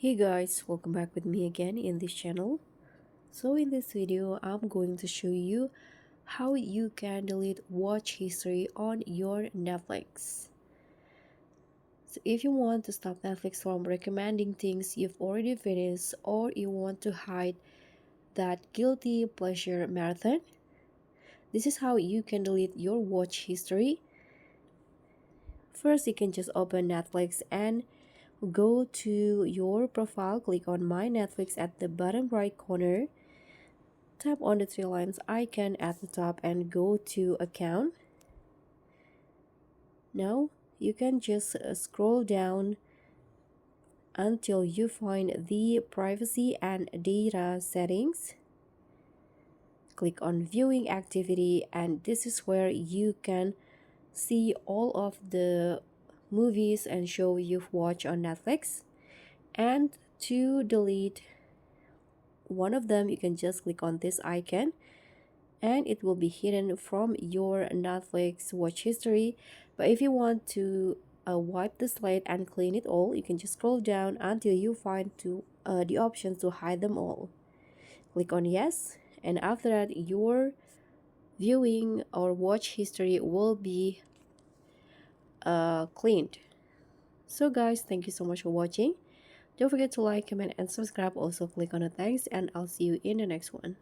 Hey guys, welcome back with me again in this channel. So in this video, I'm going to show you how you can delete watch history on your Netflix. So if you want to stop Netflix from recommending things you've already finished, or you want to hide that guilty pleasure marathon, this is how you can delete your watch history. First, you can just open Netflix and go to your profile, click on My Netflix at the bottom right corner. Tap on the three lines icon at the top and go to account. Now you can just scroll down until you find the privacy and data settings. Click on viewing activity, and this is where you can see all of the movies and show you've watched on Netflix. And to delete one of them, you can just click on this icon and it will be hidden from your Netflix watch history. But if you want to wipe the slate and clean it all, you can just scroll down until you find the options to hide them all. Click on yes, and after that your viewing or watch history will be cleaned. So guys, thank you so much for watching. Don't forget to like, comment, and subscribe. Also click on the thanks, and I'll see you in the next one.